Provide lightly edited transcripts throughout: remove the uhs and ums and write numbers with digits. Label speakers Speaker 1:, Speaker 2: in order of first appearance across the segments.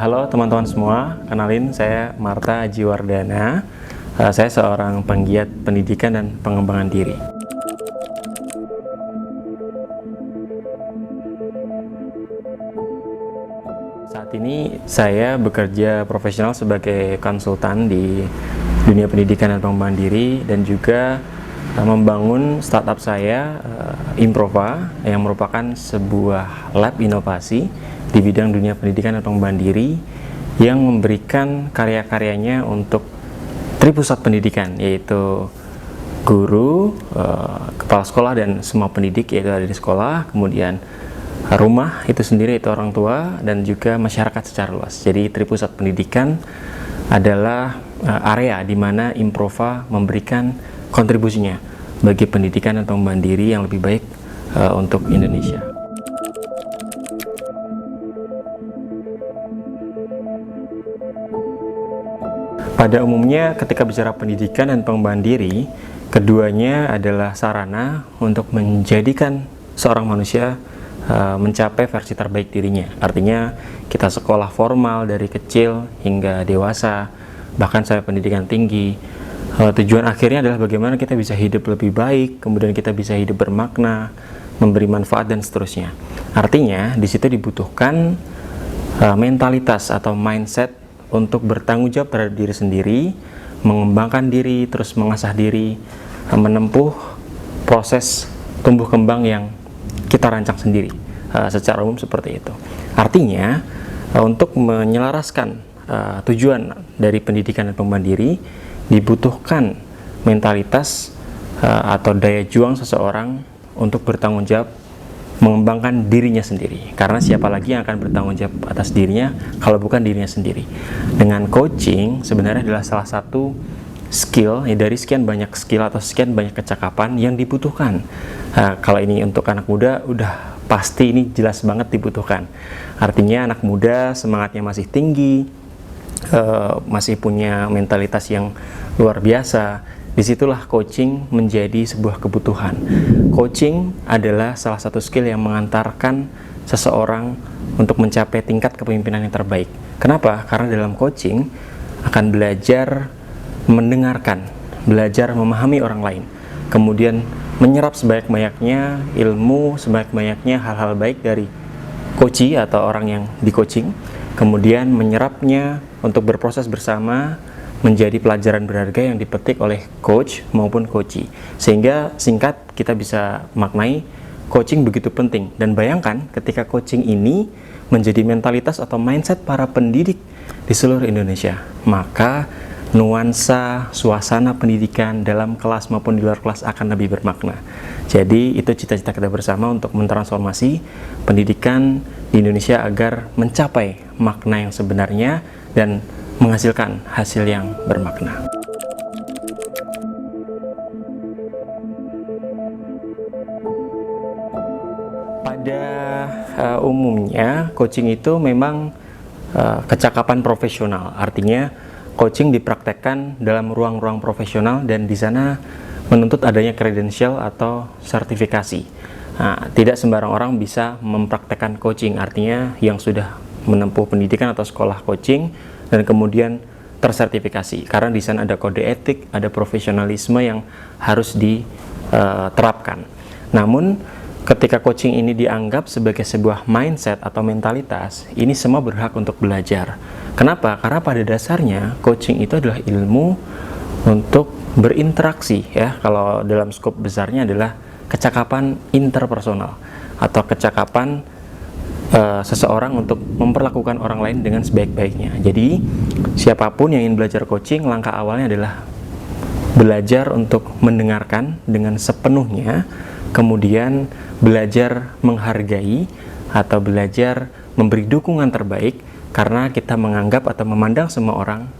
Speaker 1: Halo teman-teman semua, kenalin saya Marta Ajiwardana. Saya seorang penggiat pendidikan dan pengembangan diri. Saat ini saya bekerja profesional sebagai konsultan di dunia pendidikan dan pengembangan diri, dan juga membangun startup saya, Improva, yang merupakan sebuah lab inovasi di bidang dunia pendidikan dan pengembangan diri yang memberikan karya-karyanya untuk tripusat pendidikan, yaitu guru, kepala sekolah, dan semua pendidik yaitu ada di sekolah, kemudian rumah itu sendiri itu orang tua, dan juga masyarakat secara luas. Jadi tripusat pendidikan adalah area di mana Improva memberikan kontribusinya bagi pendidikan dan pengembangan diri yang lebih baik untuk Indonesia. Pada umumnya ketika bicara pendidikan dan pengembangan diri, keduanya adalah sarana untuk menjadikan seorang manusia mencapai versi terbaik dirinya. Artinya kita sekolah formal dari kecil hingga dewasa, bahkan sampai pendidikan tinggi. Tujuan akhirnya adalah bagaimana kita bisa hidup lebih baik, kemudian kita bisa hidup bermakna, memberi manfaat, dan seterusnya. Artinya di situ dibutuhkan mentalitas atau mindset untuk bertanggung jawab terhadap diri sendiri, mengembangkan diri, terus mengasah diri, menempuh proses tumbuh kembang yang kita rancang sendiri. Secara umum seperti itu. Artinya untuk menyelaraskan tujuan dari pendidikan dan pengembangan diri, dibutuhkan mentalitas atau daya juang seseorang untuk bertanggung jawab mengembangkan dirinya sendiri. Karena siapa lagi yang akan bertanggung jawab atas dirinya kalau bukan dirinya sendiri. Dengan coaching sebenarnya adalah salah satu skill dari sekian banyak skill atau sekian banyak kecakapan yang dibutuhkan. Kalau ini untuk anak muda udah pasti ini jelas banget dibutuhkan. Artinya anak muda semangatnya masih tinggi, masih punya mentalitas yang luar biasa. Disitulah coaching menjadi sebuah kebutuhan. Coaching adalah salah satu skill yang mengantarkan seseorang untuk mencapai tingkat kepemimpinan yang terbaik. Kenapa? Karena dalam coaching akan belajar mendengarkan, belajar memahami orang lain, kemudian menyerap sebanyak-banyaknya ilmu, sebanyak-banyaknya hal-hal baik dari coachee atau orang yang di coaching, kemudian menyerapnya untuk berproses bersama menjadi pelajaran berharga yang dipetik oleh coach maupun coachee. Sehingga singkat kita bisa maknai coaching begitu penting. Dan bayangkan ketika coaching ini menjadi mentalitas atau mindset para pendidik di seluruh Indonesia, maka nuansa suasana pendidikan dalam kelas maupun di luar kelas akan lebih bermakna. Jadi itu cita-cita kita bersama untuk mentransformasi pendidikan di Indonesia agar mencapai makna yang sebenarnya dan menghasilkan hasil yang bermakna. Pada umumnya coaching itu memang kecakapan profesional. Artinya coaching dipraktekkan dalam ruang-ruang profesional dan di sana menuntut adanya kredensial atau sertifikasi. Tidak sembarang orang bisa mempraktekkan coaching. Artinya yang sudah menempuh pendidikan atau sekolah coaching dan kemudian tersertifikasi, karena di sana ada kode etik, ada profesionalisme yang harus diterapkan. Namun ketika coaching ini dianggap sebagai sebuah mindset atau mentalitas, ini semua berhak untuk belajar. Kenapa? Karena pada dasarnya coaching itu adalah ilmu untuk berinteraksi, ya. Kalau dalam skop besarnya adalah kecakapan interpersonal atau kecakapan seseorang untuk memperlakukan orang lain dengan sebaik-baiknya. Jadi siapapun yang ingin belajar coaching, langkah awalnya adalah belajar untuk mendengarkan dengan sepenuhnya, kemudian belajar menghargai atau belajar memberi dukungan terbaik, karena kita menganggap atau memandang semua orang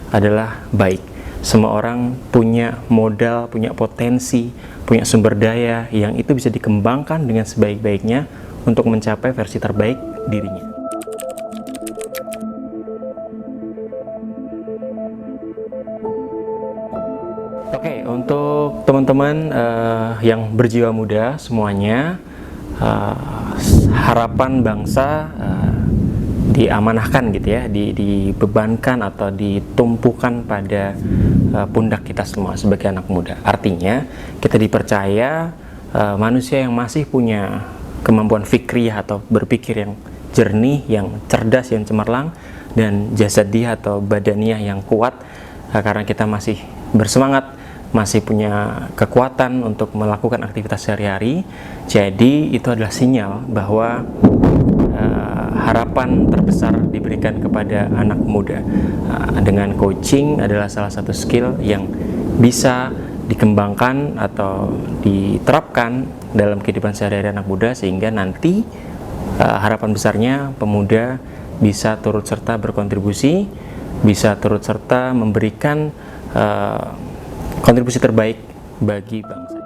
Speaker 1: adalah baik. Semua orang punya modal, punya potensi, punya sumber daya yang itu bisa dikembangkan dengan sebaik-baiknya untuk mencapai versi terbaik dirinya. Oke, untuk Untuk teman-teman yang berjiwa muda semuanya, harapan bangsa diamanahkan gitu ya, dibebankan atau ditumpukan pada pundak kita semua sebagai anak muda. Artinya kita dipercaya manusia yang masih punya kemampuan fikriyah atau berpikir yang jernih, yang cerdas, yang cemerlang, dan jasadiyah atau badaniyah yang kuat, karena kita masih bersemangat, masih punya kekuatan untuk melakukan aktivitas sehari-hari. Jadi itu adalah sinyal bahwa harapan terbesar diberikan kepada anak muda. Dengan coaching adalah salah satu skill yang bisa dikembangkan atau diterapkan dalam kehidupan sehari-hari anak muda, sehingga nanti harapan besarnya pemuda bisa turut serta berkontribusi, bisa turut serta memberikan kontribusi terbaik bagi bangsa.